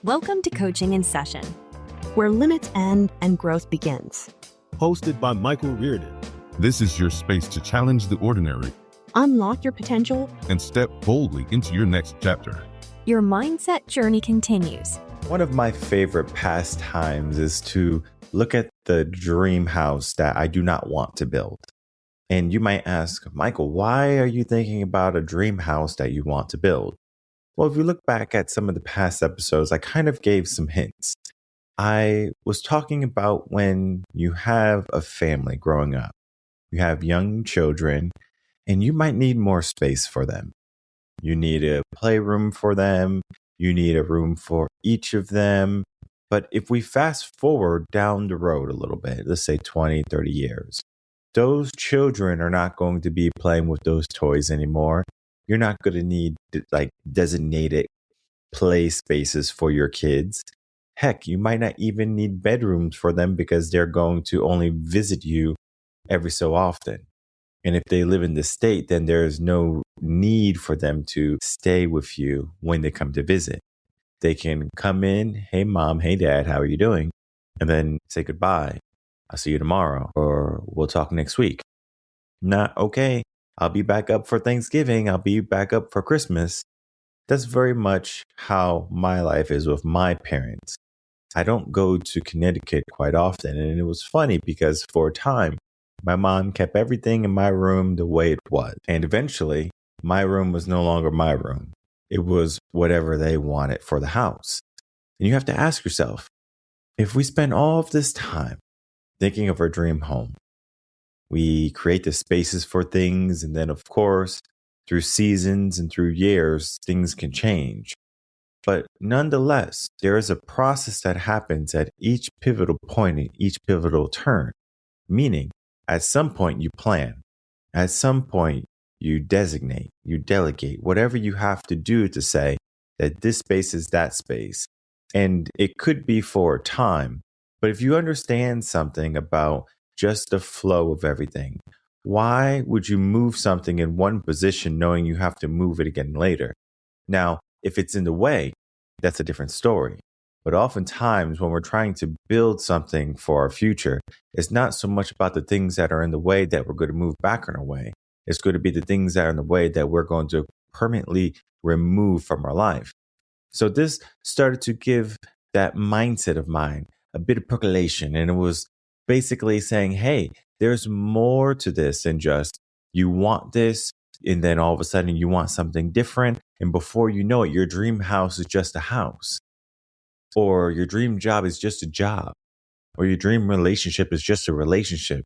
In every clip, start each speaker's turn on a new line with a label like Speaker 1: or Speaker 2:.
Speaker 1: Welcome to Coaching in Session, where limits end and growth begins.
Speaker 2: Hosted by Michael Rearden.
Speaker 3: This is your space to challenge the ordinary,
Speaker 1: Unlock your potential,
Speaker 3: and step boldly into your next chapter.
Speaker 1: Your mindset journey continues.
Speaker 4: One of my favorite pastimes is to look at the dream house that I do not want to build. And you might ask, Michael, why are you thinking about a dream house that you want to build? Well, if you look back at some of the past episodes, I kind of gave some hints. I was talking about when you have a family growing up, you have young children, and you might need more space for them. You need a playroom for them. You need a room for each of them. But if we fast forward down the road a little bit, let's say 20, 30 years, those children are not going to be playing with those toys anymore. You're not going to need designated play spaces for your kids. Heck, you might not even need bedrooms for them because they're going to only visit you every so often. And if they live in the state, then there's no need for them to stay with you when they come to visit. They can come in, hey mom, hey dad, how are you doing? And then say goodbye. I'll see you tomorrow, or we'll talk next week. Not okay. I'll be back up for Thanksgiving. I'll be back up for Christmas. That's very much how my life is with my parents. I don't go to Connecticut quite often. And it was funny because for a time, my mom kept everything in my room the way it was. And eventually, my room was no longer my room. It was whatever they wanted for the house. And you have to ask yourself, if we spend all of this time thinking of our dream home, we create the spaces for things. And then, of course, through seasons and through years, things can change. But nonetheless, there is a process that happens at each pivotal point, in each pivotal turn. Meaning, at some point, you plan. At some point, you designate, you delegate, whatever you have to do to say that this space is that space. And it could be for a time. But if you understand something about just the flow of everything, why would you move something in one position knowing you have to move it again later? Now, if it's in the way, that's a different story. But oftentimes when we're trying to build something for our future, it's not so much about the things that are in the way that we're going to move back on our way. It's going to be the things that are in the way that we're going to permanently remove from our life. So this started to give that mindset of mine a bit of percolation. And it was basically saying, hey, there's more to this than just you want this, and then all of a sudden you want something different. And before you know it, your dream house is just a house. Or your dream job is just a job. Or your dream relationship is just a relationship.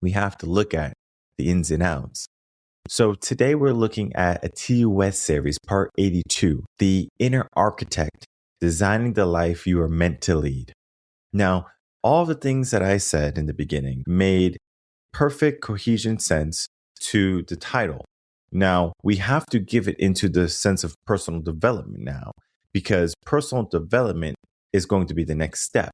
Speaker 4: We have to look at the ins and outs. So today we're looking at a TUS series, part 82, The Inner Architect, Designing the Life You Are Meant to Lead. Now, all the things that I said in the beginning made perfect cohesion sense to the title. Now, we have to give it into the sense of personal development now, because personal development is going to be the next step.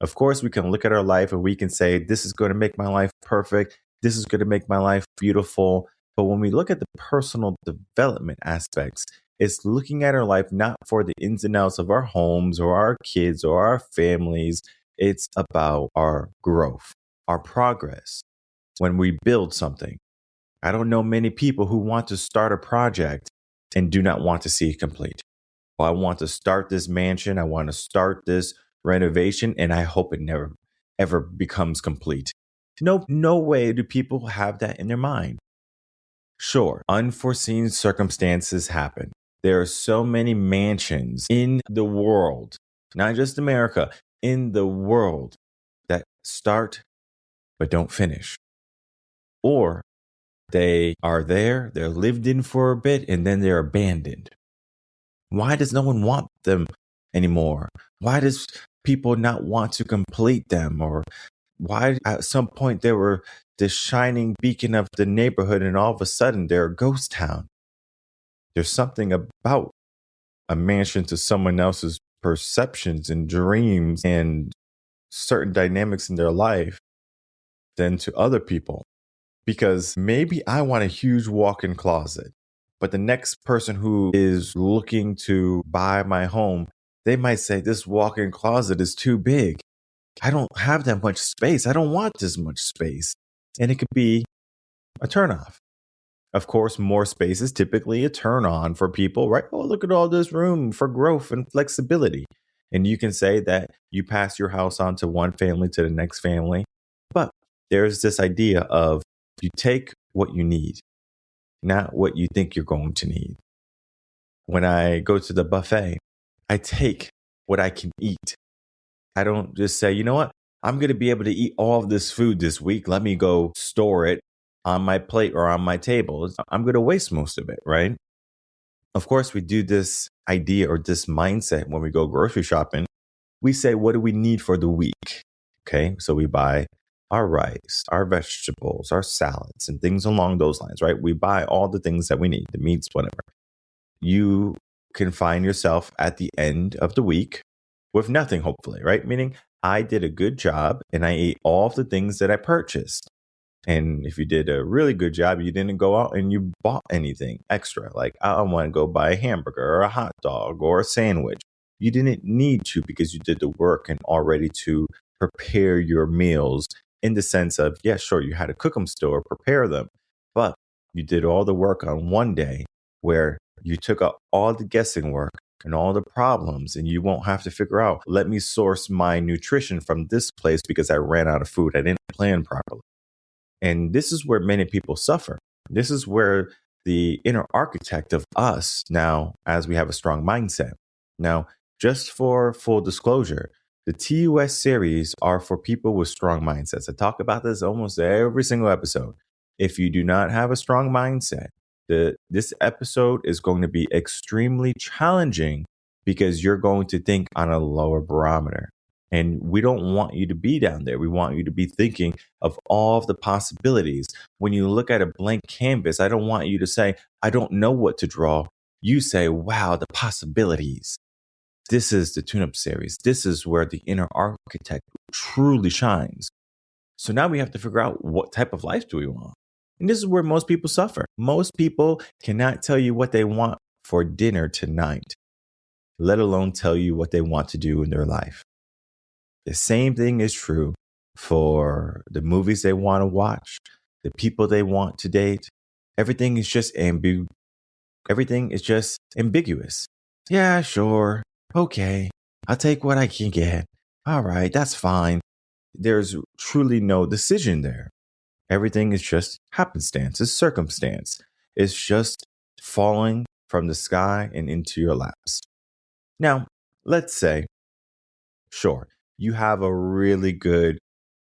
Speaker 4: Of course, we can look at our life and we can say, this is going to make my life perfect. This is going to make my life beautiful. But when we look at the personal development aspects, it's looking at our life not for the ins and outs of our homes or our kids or our families. It's about our growth, our progress. When we build something, I don't know many people who want to start a project and do not want to see it complete. Well, I want to start this mansion. I want to start this renovation, and I hope it never, ever becomes complete. No way do people have that in their mind. Sure, unforeseen circumstances happen. There are so many mansions in the world, not just America, in the world that start but don't finish. Or they are there, they're lived in for a bit, and then they're abandoned. Why does no one want them anymore? Why does people not want to complete them? Or why at some point they were the shining beacon of the neighborhood and all of a sudden they're a ghost town? There's something about a mansion to someone else's perceptions and dreams and certain dynamics in their life than to other people. Because maybe I want a huge walk-in closet, but the next person who is looking to buy my home They might say, this walk-in closet is too big. I don't have that much space. I don't want this much space. And it could be a turnoff. Of course, more space is typically a turn on for people, right? Oh, look at all this room for growth and flexibility. And you can say that you pass your house on to one family to the next family. But there's this idea of you take what you need, not what you think you're going to need. When I go to the buffet, I take what I can eat. I don't just say, you know what? I'm going to be able to eat all of this food this week. Let me go store it on my plate or on my table. I'm going to waste most of it, right? Of course, we do this idea or this mindset when we go grocery shopping. We say, what do we need for the week? Okay, so we buy our rice, our vegetables, our salads, and things along those lines, right? We buy all the things that we need, the meats, whatever. You can find yourself at the end of the week with nothing, hopefully, right? Meaning I did a good job and I ate all of the things that I purchased. And if you did a really good job, you didn't go out and you bought anything extra. Like, I want to go buy a hamburger or a hot dog or a sandwich. You didn't need to because you did the work and already to prepare your meals in the sense of, yeah, sure, you had to cook them still or prepare them. But you did all the work on one day where you took out all the guessing work and all the problems, and you won't have to figure out, let me source my nutrition from this place because I ran out of food. I didn't plan properly. And this is where many people suffer. This is where the inner architect of us now, as we have a strong mindset. Now, just for full disclosure, the TUS series are for people with strong mindsets. I talk about this almost every single episode. If you do not have a strong mindset, this episode is going to be extremely challenging because you're going to think on a lower barometer. And we don't want you to be down there. We want you to be thinking of all of the possibilities. When you look at a blank canvas, I don't want you to say, I don't know what to draw. You say, wow, the possibilities. This is the tune-up series. This is where the inner architect truly shines. So now we have to figure out, what type of life do we want? And this is where most people suffer. Most people cannot tell you what they want for dinner tonight, let alone tell you what they want to do in their life. The same thing is true for the movies they want to watch, the people they want to date. Everything is just ambiguous. Yeah, sure. Okay. I'll take what I can get. All right, that's fine. There's truly no decision there. Everything is just happenstance, it's circumstance. It's just falling from the sky and into your laps. Now, let's say, sure, you have a really good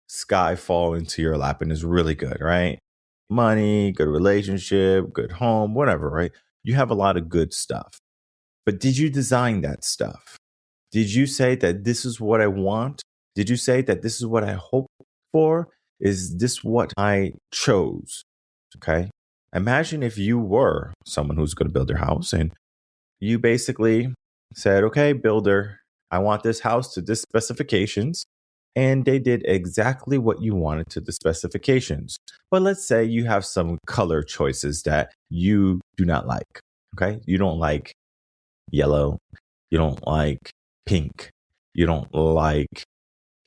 Speaker 4: sky fall into your lap and is really good, right? Money, good relationship, good home, whatever, right? You have a lot of good stuff. But did you design that stuff? Did you say that this is what I want? Did you say that this is what I hope for? Is this what I chose? Okay. Imagine if you were someone who's going to build their house and you basically said, okay, builder, I want this house to this specifications. And they did exactly what you wanted to the specifications. But let's say you have some color choices that you do not like. Okay. You don't like yellow. You don't like pink. You don't like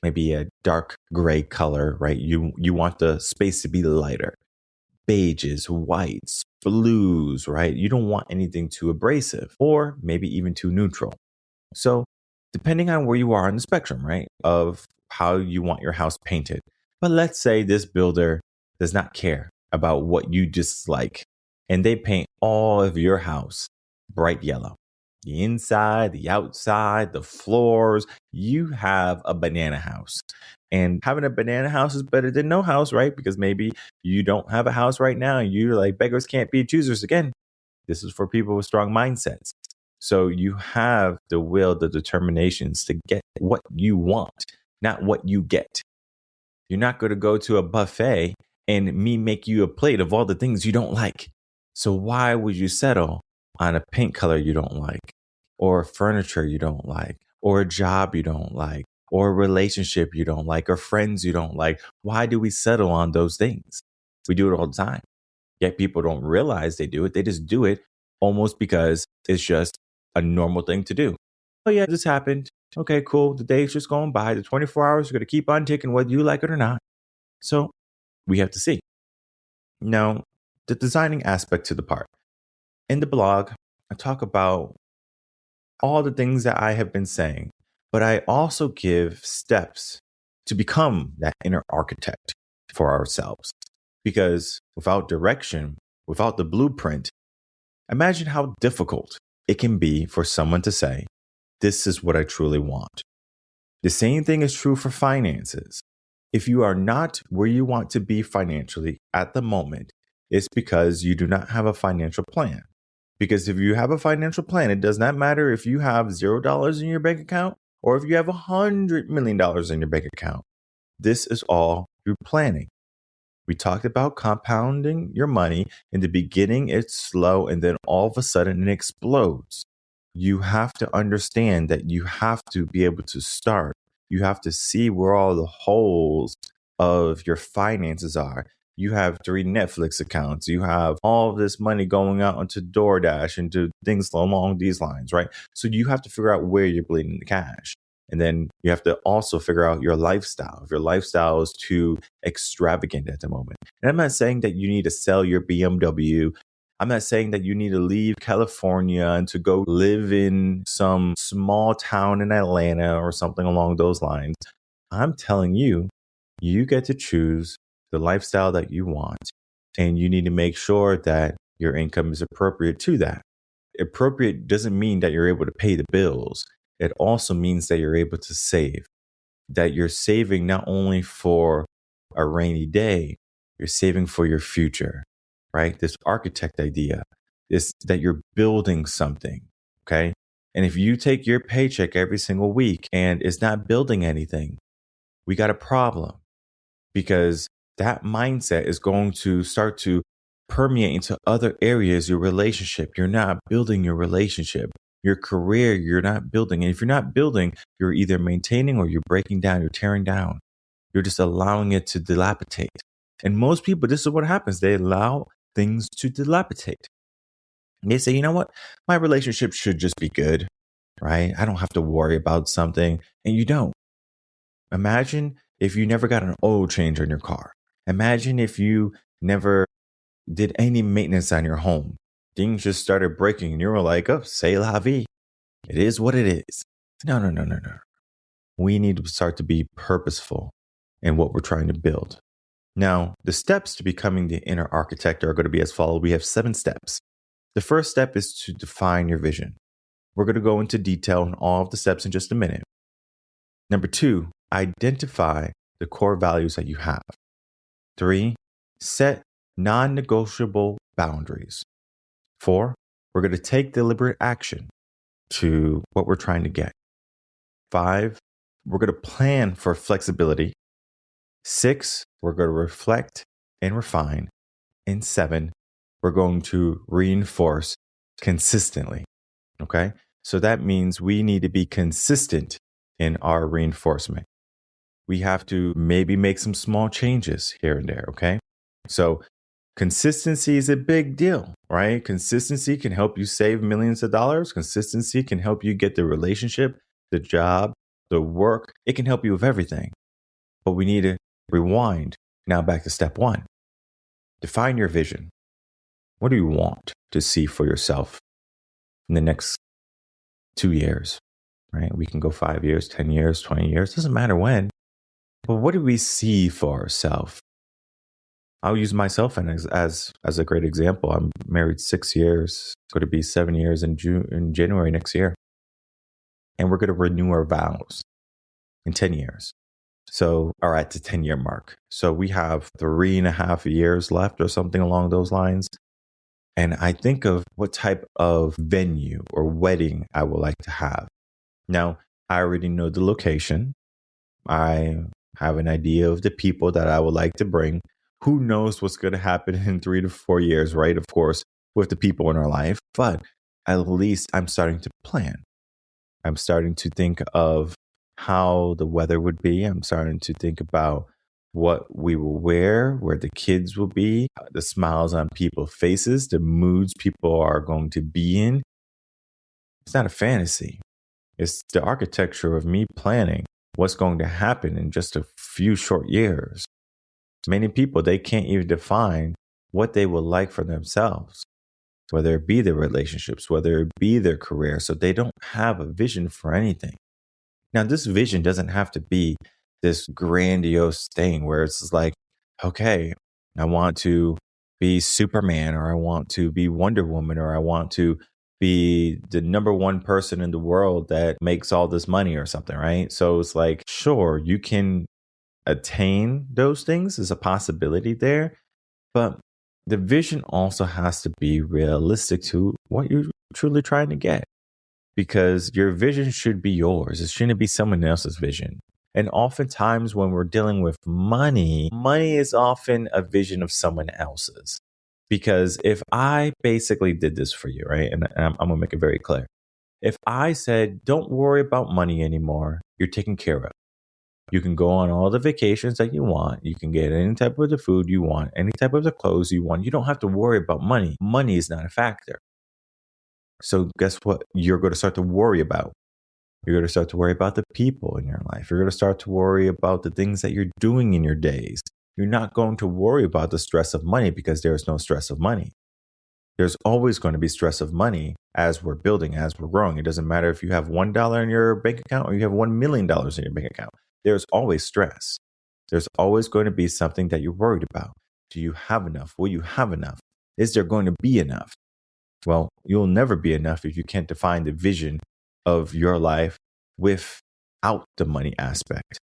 Speaker 4: maybe a dark gray color, right? You want the space to be lighter. Beiges, whites, blues, right? You don't want anything too abrasive or maybe even too neutral. So depending on where you are on the spectrum, right, of how you want your house painted. But let's say this builder does not care about what you dislike and they paint all of your house bright yellow. The inside, the outside, the floors, you have a banana house. And having a banana house is better than no house, right? Because maybe you don't have a house right now and you're like, beggars can't be choosers. Again, this is for people with strong mindsets. So you have the will, the determinations to get what you want, not what you get. You're not going to go to a buffet and me make you a plate of all the things you don't like. So why would you settle on a paint color you don't like, or furniture you don't like, or a job you don't like, or a relationship you don't like, or friends you don't like? Why do we settle on those things? We do it all the time. Yet people don't realize they do it. They just do it almost because it's just a normal thing to do. oh yeah, this happened. Okay, cool. The day's just going by. The 24 hours are going to keep on ticking whether you like it or not. So we have to see. Now, the designing aspect to the part. In the blog, I talk about all the things that I have been saying, but I also give steps to become that inner architect for ourselves. Because without direction, without the blueprint, imagine how difficult it can be for someone to say, this is what I truly want. The same thing is true for finances. If you are not where you want to be financially at the moment, it's because you do not have a financial plan. Because if you have a financial plan, it does not matter if you have $0 in your bank account or if you have $100 million in your bank account. This is all through planning. We talked about compounding your money. In the beginning, it's slow, and then all of a sudden it explodes. You have to understand that you have to be able to start. You have to see where all the holes of your finances are. You have 3 Netflix accounts. You have all of this money going out onto DoorDash and to things along these lines, right? So you have to figure out where you're bleeding the cash. And then you have to also figure out your lifestyle. If your lifestyle is too extravagant at the moment. And I'm not saying that you need to sell your BMW. I'm not saying that you need to leave California and to go live in some small town in Atlanta or something along those lines. I'm telling you, you get to choose the lifestyle that you want. And you need to make sure that your income is appropriate to that. Appropriate doesn't mean that you're able to pay the bills. It also means that you're able to save, that you're saving not only for a rainy day, you're saving for your future, right? This architect idea is that you're building something, okay? And if you take your paycheck every single week and it's not building anything, we got a problem, because that mindset is going to start to permeate into other areas, your relationship. You're not building your relationship. Your career, you're not building. And if you're not building, you're either maintaining or you're breaking down, you're tearing down. You're just allowing it to dilapidate. And most people, this is what happens. They allow things to dilapidate. And they say, you know what? My relationship should just be good, right? I don't have to worry about something. And you don't. Imagine if you never got an oil change on your car. Imagine if you never did any maintenance on your home. Things just started breaking and you were like, oh, c'est la vie. It is what it is. No. We need to start to be purposeful in what we're trying to build. Now, the steps to becoming the inner architect are going to be as follows. We have 7 steps. The first step is to define your vision. We're going to go into detail on all of the steps in just a minute. Number 2, identify the core values that you have. 3, set non-negotiable boundaries. 4, we're going to take deliberate action to what we're trying to get. 5, we're going to plan for flexibility. 6, we're going to reflect and refine. And 7, we're going to reinforce consistently. Okay? So that means we need to be consistent in our reinforcement. We have to maybe make some small changes here and there. Okay? So consistency is a big deal, right? Consistency can help you save millions of dollars. Consistency can help you get the relationship, the job, the work. It can help you with everything. But we need to rewind now back to step 1. Define your vision. What do you want to see for yourself in the next 2 years, right? We can go 5 years, 10 years, 20 years. Doesn't matter when. But what do we see for ourselves? I'll use myself as a great example. I'm married 6 years. It's going to be 7 years in January next year. And we're going to renew our vows in 10 years. So, or at the 10-year mark. So we have 3.5 years left or something along those lines. And I think of what type of venue or wedding I would like to have. Now, I already know the location. I have an idea of the people that I would like to bring. Who knows what's going to happen in 3 to 4 years, right? Of course, with the people in our life. But at least I'm starting to plan. I'm starting to think of how the weather would be. I'm starting to think about what we will wear, where the kids will be, the smiles on people's faces, the moods people are going to be in. It's not a fantasy. It's the architecture of me planning what's going to happen in just a few short years. Many people, they can't even define what they would like for themselves, whether it be their relationships, whether it be their career. So they don't have a vision for anything. Now, this vision doesn't have to be this grandiose thing where it's like, okay, I want to be Superman, or I want to be Wonder Woman, or I want to be the number one person in the world that makes all this money or something, right? So it's like, sure, you can attain those things, is a possibility there, but the vision also has to be realistic to what you're truly trying to get, because your vision should be yours. It shouldn't be someone else's vision. And oftentimes when we're dealing with money, money is often a vision of someone else's. Because if I basically did this for you, right? And I'm going to make it very clear. If I said, don't worry about money anymore, you're taken care of. You can go on all the vacations that you want. You can get any type of the food you want, any type of the clothes you want. You don't have to worry about money. Money is not a factor. So guess what you're going to start to worry about? You're going to start to worry about the people in your life. You're going to start to worry about the things that you're doing in your days. You're not going to worry about the stress of money, because there is no stress of money. There's always going to be stress of money as we're building, as we're growing. It doesn't matter if you have $1 in your bank account or you have $1 million in your bank account. There's always stress. There's always going to be something that you're worried about. Do you have enough? Will you have enough? Is there going to be enough? Well, you'll never be enough if you can't define the vision of your life without the money aspect.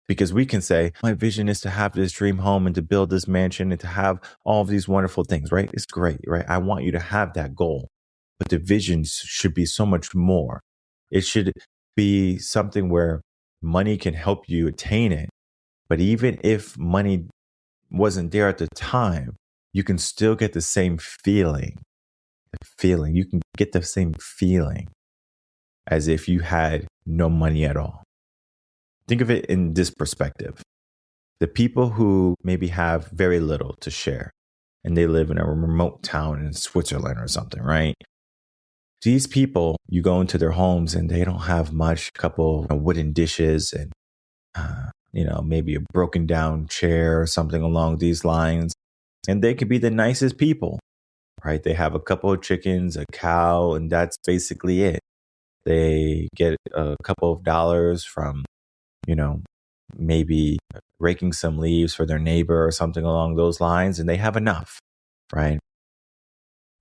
Speaker 4: Because we can say, my vision is to have this dream home and to build this mansion and to have all of these wonderful things, right? It's great, right? I want you to have that goal. But the vision should be so much more. It should be something where money can help you attain it. But even if money wasn't there at the time, you can still get the same feeling. You can get the same feeling as if you had no money at all. Think of it in this perspective. The people who maybe have very little to share and they live in a remote town in Switzerland or something, right? These people, you go into their homes and they don't have much, a couple of wooden dishes and, maybe a broken down chair or something along these lines. And they could be the nicest people, right? They have a couple of chickens, a cow, and that's basically it. They get a couple of dollars from maybe raking some leaves for their neighbor or something along those lines, and they have enough, right?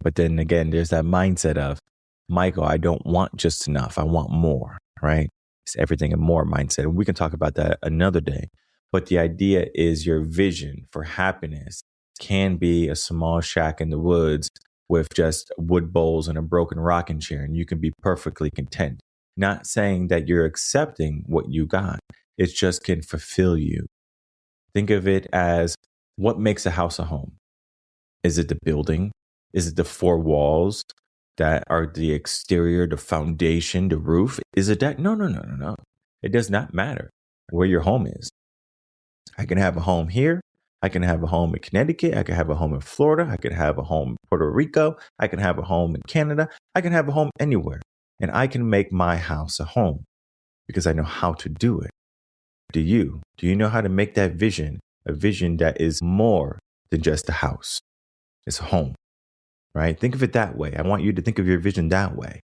Speaker 4: But then again, there's that mindset of, Michael, I don't want just enough. I want more, right? It's everything and more mindset. And we can talk about that another day. But the idea is your vision for happiness can be a small shack in the woods with just wood bowls and a broken rocking chair, and you can be perfectly content. Not saying that you're accepting what you got. It just can fulfill you. Think of it as, what makes a house a home? Is it the building? Is it the four walls that are the exterior, the foundation, the roof? Is it that? No. It does not matter where your home is. I can have a home here. I can have a home in Connecticut. I can have a home in Florida. I can have a home in Puerto Rico. I can have a home in Canada. I can have a home anywhere. And I can make my house a home because I know how to do it. Do you? Do you know how to make that vision a vision that is more than just a house? It's a home, right? Think of it that way. I want you to think of your vision that way.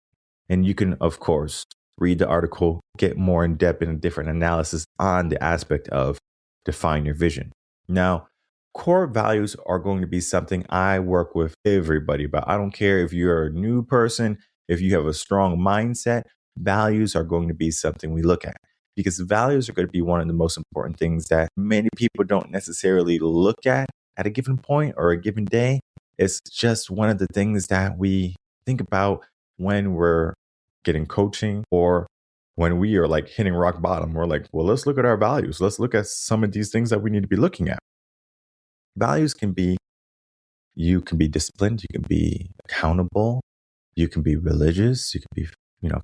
Speaker 4: And you can, of course, read the article, get more in depth and a different analysis on the aspect of define your vision. Now, core values are going to be something I work with everybody about. I don't care if you're a new person, if you have a strong mindset, values are going to be something we look at. Because values are going to be one of the most important things that many people don't necessarily look at a given point or a given day. It's just one of the things that we think about when we're getting coaching or when we are like hitting rock bottom. We're like, well, let's look at our values. Let's look at some of these things that we need to be looking at. Values can be, you can be disciplined, you can be accountable, you can be religious, you can be,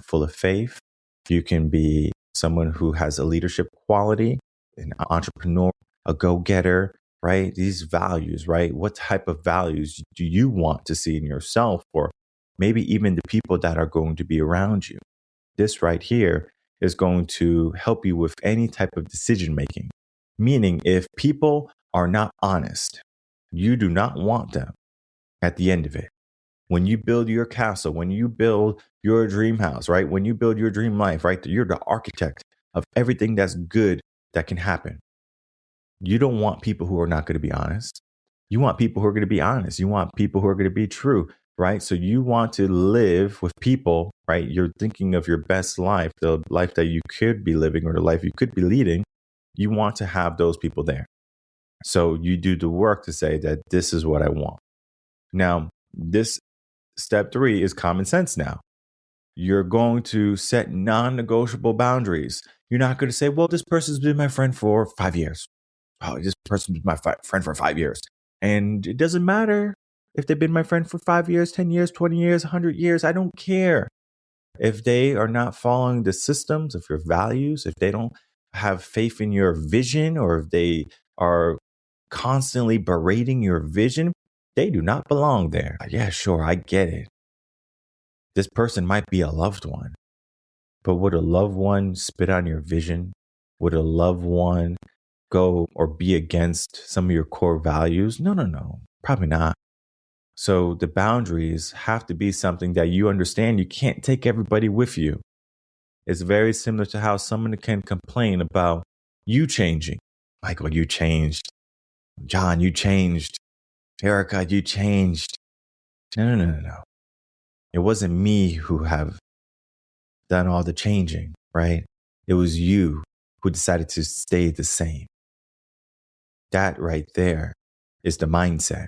Speaker 4: full of faith, you can be someone who has a leadership quality, an entrepreneur, a go-getter, right? These values, right? What type of values do you want to see in yourself or maybe even the people that are going to be around you? This right here is going to help you with any type of decision making. Meaning, if people are not honest, you do not want them at the end of it. When you build your castle, when you build your dream house, right? When you build your dream life, right? You're the architect of everything that's good that can happen. You don't want people who are not going to be honest. You want people who are going to be honest. You want people who are going to be true, right? So you want to live with people, right? You're thinking of your best life, the life that you could be living or the life you could be leading. You want to have those people there. So you do the work to say that this is what I want. Now, this step 3 is common sense now. You're going to set non-negotiable boundaries. You're not going to say, well, this person's been my friend for 5 years. Oh, this person's been my friend for 5 years. And it doesn't matter if they've been my friend for 5 years, 10 years, 20 years, 100 years. I don't care. If they are not following the systems of your values, if they don't have faith in your vision, or if they are constantly berating your vision, they do not belong there. Yeah, sure, I get it. This person might be a loved one, but would a loved one spit on your vision? Would a loved one go or be against some of your core values? No, probably not. So the boundaries have to be something that you understand. You can't take everybody with you. It's very similar to how someone can complain about you changing. Michael, you changed. John, you changed. Erica, you changed. No. It wasn't me who have done all the changing, right? It was you who decided to stay the same. That right there is the mindset.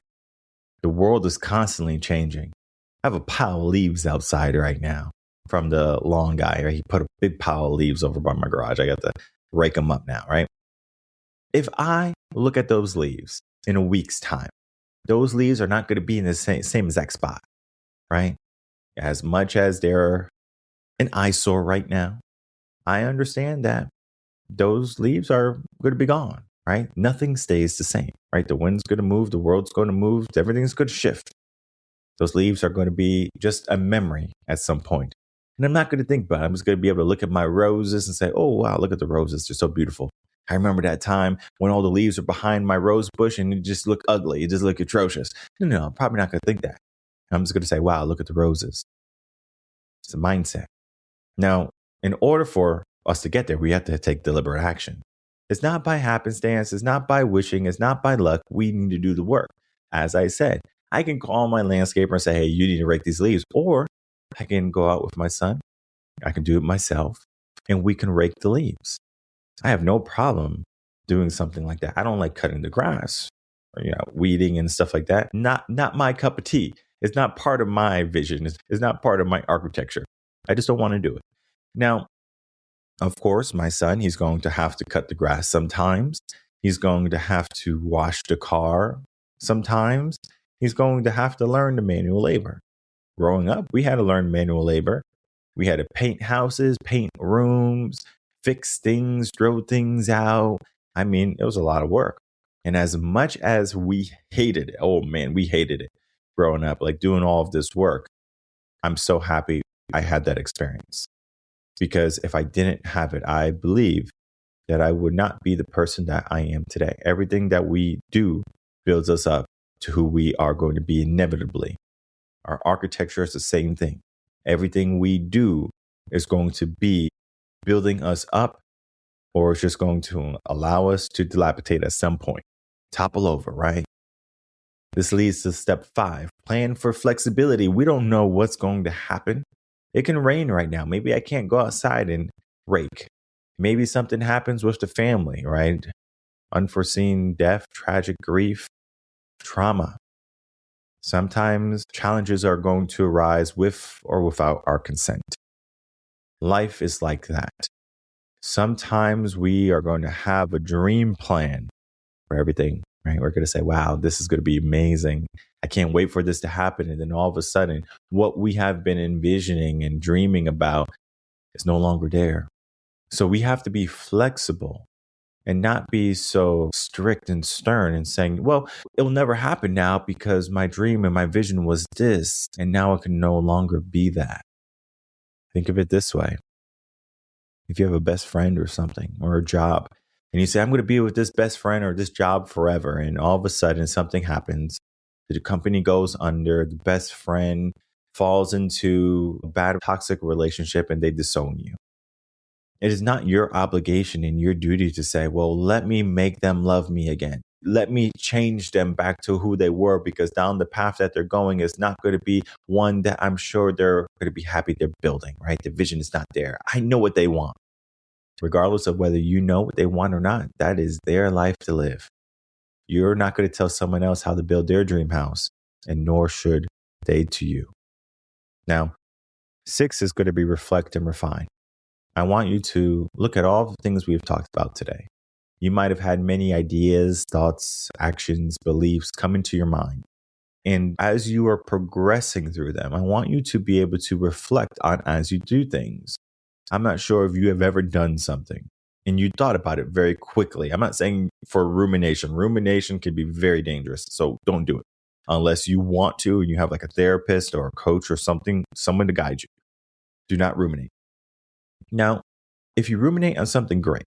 Speaker 4: The world is constantly changing. I have a pile of leaves outside right now from the lawn guy. Right? He put a big pile of leaves over by my garage. I got to rake them up now, right? If I look at those leaves in a week's time, those leaves are not going to be in the same exact spot, right? As much as they're an eyesore right now, I understand that those leaves are going to be gone, right? Nothing stays the same, right? The wind's going to move, the world's going to move, everything's going to shift. Those leaves are going to be just a memory at some point. And I'm not going to think about it. I'm just going to be able to look at my roses and say, oh, wow, look at the roses. They're so beautiful. I remember that time when all the leaves are behind my rose bush and it just looked ugly. It just looked atrocious. No, I'm probably not going to think that. I'm just going to say, wow, look at the roses. It's a mindset. Now, in order for us to get there, we have to take deliberate action. It's not by happenstance. It's not by wishing. It's not by luck. We need to do the work. As I said, I can call my landscaper and say, hey, you need to rake these leaves. Or I can go out with my son. I can do it myself and we can rake the leaves. I have no problem doing something like that. I don't like cutting the grass or, weeding and stuff like that. Not my cup of tea. It's not part of my vision. It's not part of my architecture. I just don't want to do it. Now, of course, my son, he's going to have to cut the grass sometimes. He's going to have to wash the car sometimes. He's going to have to learn the manual labor. Growing up, we had to learn manual labor. We had to paint houses, paint rooms, fix things, throw things out. I mean, it was a lot of work. And as much as we hated it, oh man, we hated it growing up, like doing all of this work. I'm so happy I had that experience. Because if I didn't have it, I believe that I would not be the person that I am today. Everything that we do builds us up to who we are going to be inevitably. Our architecture is the same thing. Everything we do is going to be building us up, or it's just going to allow us to dilapidate at some point, topple over, right? This leads to step 5, plan for flexibility. We don't know what's going to happen. It can rain right now. Maybe I can't go outside and rake. Maybe something happens with the family, right? Unforeseen death, tragic grief, trauma. Sometimes challenges are going to arise with or without our consent. Life is like that. Sometimes we are going to have a dream plan for everything, right? We're going to say, wow, this is going to be amazing. I can't wait for this to happen. And then all of a sudden, what we have been envisioning and dreaming about is no longer there. So we have to be flexible and not be so strict and stern and saying, well, it'll never happen now because my dream and my vision was this, and now it can no longer be that. Think of it this way. If you have a best friend or something, or a job, and you say, I'm going to be with this best friend or this job forever, and all of a sudden something happens, the company goes under, the best friend falls into a bad toxic relationship and they disown you. It is not your obligation and your duty to say, well, let me make them love me again. Let me change them back to who they were, because down the path that they're going is not going to be one that I'm sure they're going to be happy they're building, right? The vision is not there. I know what they want. Regardless of whether you know what they want or not, that is their life to live. You're not going to tell someone else how to build their dream house, and nor should they to you. Now, 6 is going to be reflect and refine. I want you to look at all the things we've talked about today. You might have had many ideas, thoughts, actions, beliefs come into your mind. And as you are progressing through them, I want you to be able to reflect on as you do things. I'm not sure if you have ever done something and you thought about it very quickly. I'm not saying for rumination. Rumination can be very dangerous, so don't do it unless you want to and you have like a therapist or a coach or something, someone to guide you. Do not ruminate. Now, if you ruminate on something great,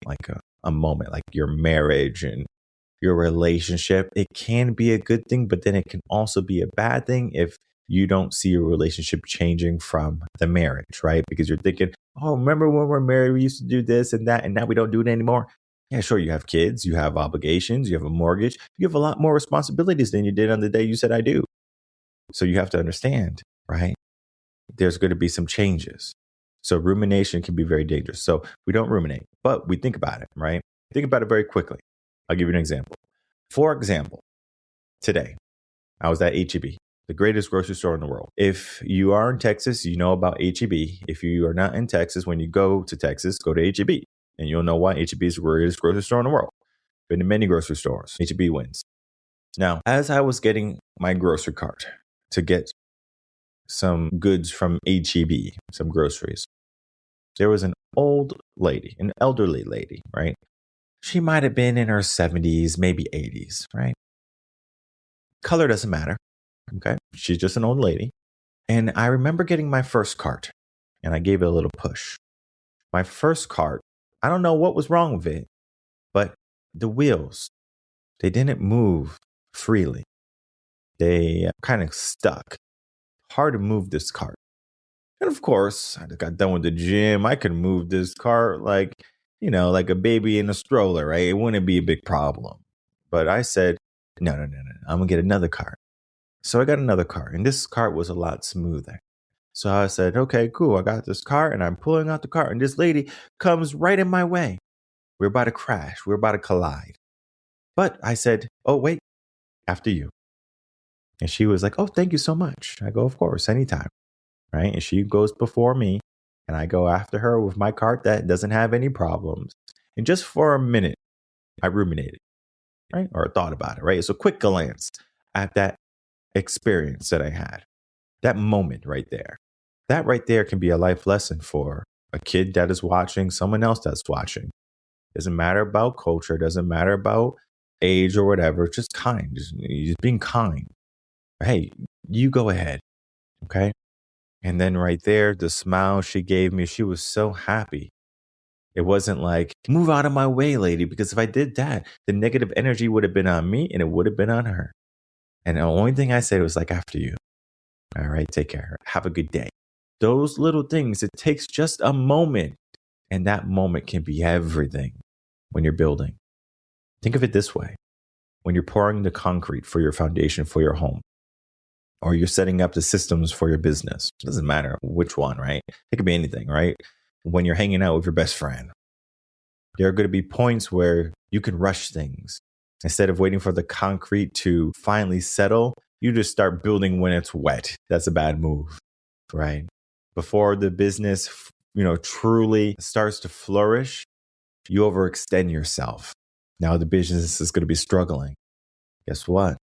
Speaker 4: like a moment, like your marriage and your relationship, it can be a good thing, but then it can also be a bad thing if you don't see your relationship changing from the marriage, right? Because you're thinking, oh, remember when we were married, we used to do this and that, and now we don't do it anymore. Yeah, sure, you have kids, you have obligations, you have a mortgage, you have a lot more responsibilities than you did on the day you said I do. So you have to understand, right? There's going to be some changes. So rumination can be very dangerous. So we don't ruminate, but we think about it, right? Think about it very quickly. I'll give you an example. For example, today, I was at HEB, the greatest grocery store in the world. If you are in Texas, you know about HEB. If you are not in Texas, when you go to Texas, go to HEB. And you'll know why HEB is the greatest grocery store in the world. Been to many grocery stores. HEB wins. Now, as I was getting my grocery cart to get some goods from HEB, some groceries, there was an old lady, an elderly lady, right? She might have been in her 70s, maybe 80s, right? Color doesn't matter, okay? She's just an old lady. And I remember getting my first cart, and I gave it a little push. My first cart, I don't know what was wrong with it, but the wheels, they didn't move freely. They kind of stuck. Hard to move this cart. And of course, I got done with the gym. I could move this cart like a baby in a stroller, right? It wouldn't be a big problem. But I said, no. I'm going to get another cart. So I got another cart, and this cart was a lot smoother. So I said, okay, cool. I got this cart, and I'm pulling out the cart, and this lady comes right in my way. We're about to crash. We're about to collide. But I said, oh, wait, after you. And she was like, oh, thank you so much. I go, of course, anytime. Right? And she goes before me, and I go after her with my cart that doesn't have any problems. And just for a minute, I ruminated, right? Or thought about it, right? It's a quick glance at that experience that I had, that moment right there. That right there can be a life lesson for a kid that is watching, someone else that's watching. Doesn't matter about culture, doesn't matter about age or whatever, just kind, just being kind. Hey, you go ahead, okay? And then right there, the smile she gave me, she was so happy. It wasn't like, move out of my way, lady, because if I did that, the negative energy would have been on me and it would have been on her. And the only thing I said was like, after you. All right, take care. Have a good day. Those little things, it takes just a moment. And that moment can be everything when you're building. Think of it this way. When you're pouring the concrete for your foundation for your home, or you're setting up the systems for your business. It doesn't matter which one, right? It could be anything, right? When you're hanging out with your best friend, there are going to be points where you can rush things. Instead of waiting for the concrete to finally settle, you just start building when it's wet. That's a bad move, right? Before the business, truly starts to flourish, you overextend yourself. Now the business is going to be struggling. Guess what?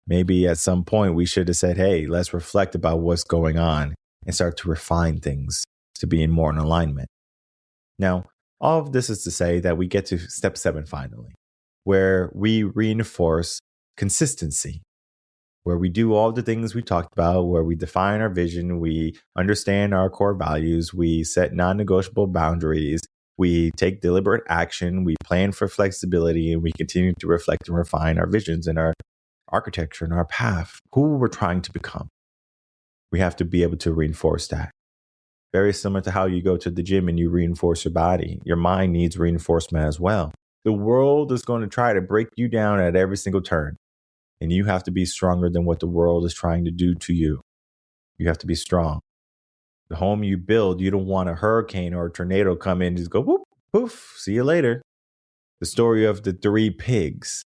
Speaker 4: Maybe at some point we should have said, hey, let's reflect about what's going on and start to refine things to be more in alignment. Now, all of this is to say that we get to step 7 finally, where we reinforce consistency. where we do all the things we talked about, where we define our vision, we understand our core values, we set non-negotiable boundaries, we take deliberate action, we plan for flexibility, and we continue to reflect and refine our visions and our architecture and our path, who we're trying to become. We have to be able to reinforce that. Very similar to how you go to the gym and you reinforce your body. Your mind needs reinforcement as well. The world is going to try to break you down at every single turn. And you have to be stronger than what the world is trying to do to you. You have to be strong. The home you build, you don't want a hurricane or a tornado come in and just go, whoop, poof, see you later. The story of the 3 pigs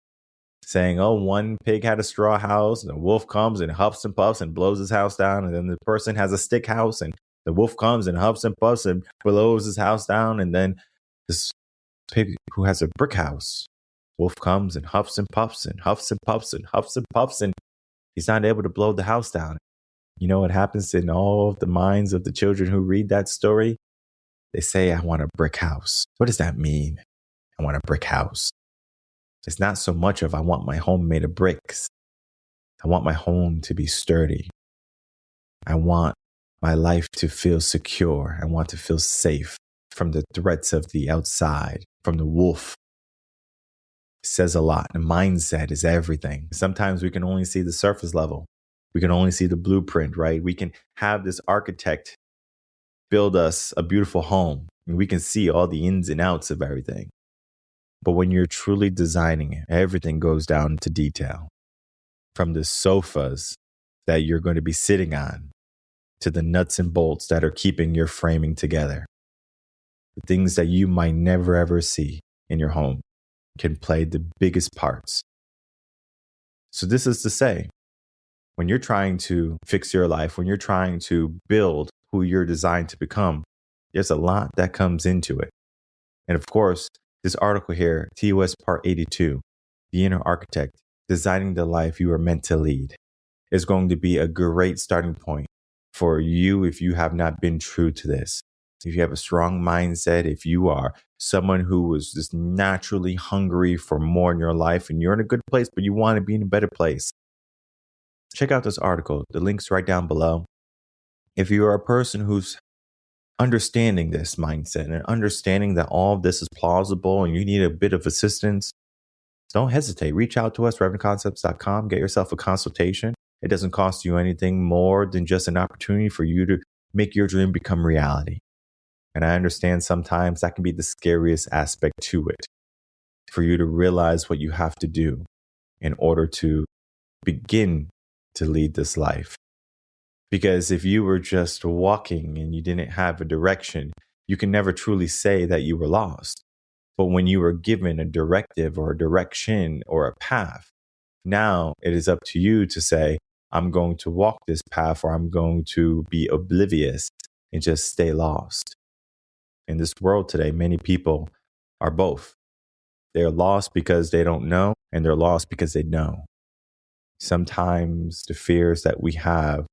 Speaker 4: saying, oh, one pig had a straw house and the wolf comes and huffs and puffs and blows his house down. And then the person has a stick house and the wolf comes and huffs and puffs and blows his house down. And then this pig who has a brick house, wolf comes and huffs and puffs and huffs and puffs and huffs and puffs, and he's not able to blow the house down. You know what happens in all of the minds of the children who read that story? They say, I want a brick house. What does that mean? I want a brick house. It's not so much of I want my home made of bricks. I want my home to be sturdy. I want my life to feel secure. I want to feel safe from the threats of the outside, from the wolf. It says a lot. The mindset is everything. Sometimes we can only see the surface level. We can only see the blueprint, right? We can have this architect build us a beautiful home, and we can see all the ins and outs of everything. But when you're truly designing it, everything goes down to detail. From the sofas that you're going to be sitting on to the nuts and bolts that are keeping your framing together. The things that you might never ever see in your home can play the biggest parts. So this is to say, when you're trying to fix your life, when you're trying to build who you're designed to become, there's a lot that comes into it. And of course, this article here, TOS Part 82, The Inner Architect, Designing the Life You Are Meant to Lead, is going to be a great starting point for you if you have not been true to this. If you have a strong mindset, if you are someone who is just naturally hungry for more in your life and you're in a good place, but you want to be in a better place, check out this article. The link's right down below. If you are a person who's understanding this mindset and understanding that all of this is plausible and you need a bit of assistance, don't hesitate. Reach out to us, revenconcepts.com. Get yourself a consultation. It doesn't cost you anything more than just an opportunity for you to make your dream become reality. And I understand sometimes that can be the scariest aspect to it, for you to realize what you have to do in order to begin to lead this life. Because if you were just walking and you didn't have a direction, you can never truly say that you were lost. But when you were given a directive or a direction or a path, now it is up to you to say, I'm going to walk this path, or I'm going to be oblivious and just stay lost. In this world today, many people are both. They're lost because they don't know, and they're lost because they know. Sometimes the fears that we have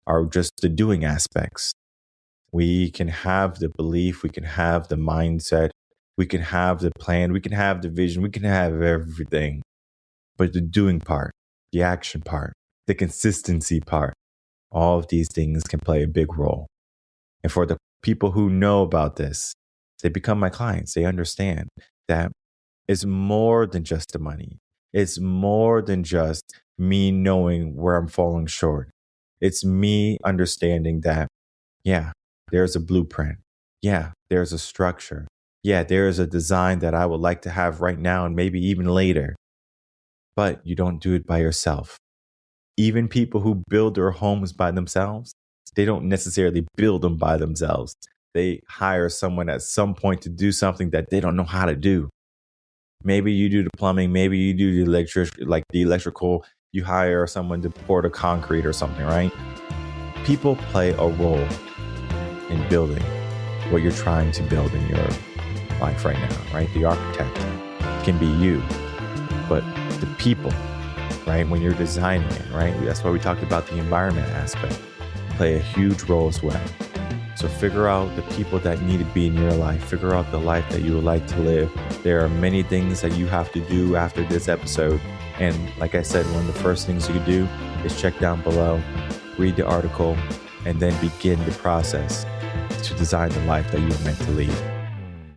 Speaker 4: are just the doing aspects. We can have the belief, we can have the mindset, we can have the plan, we can have the vision, we can have everything. But the doing part, the action part, the consistency part, all of these things can play a big role. And for the people who know about this, they become my clients. They understand that it's more than just the money. It's more than just me knowing where I'm falling short. It's me understanding that, yeah, there's a blueprint. Yeah, there's a structure. Yeah, there is a design that I would like to have right now and maybe even later. But you don't do it by yourself. Even people who build their homes by themselves, they don't necessarily build them by themselves. They hire someone at some point to do something that they don't know how to do. Maybe you do the plumbing, maybe you do the electrical, you hire someone to pour the concrete or something, right? People play a role in building what you're trying to build in your life right now, right? The architect can be you, but the people, right? When you're designing it, right? That's why we talked about the environment aspect, play a huge role as well. So figure out the people that need to be in your life. Figure out the life that you would like to live. There are many things that you have to do after this episode. And like I said, one of the first things you could do is check down below, read the article, and then begin the process to design the life that you were meant to lead.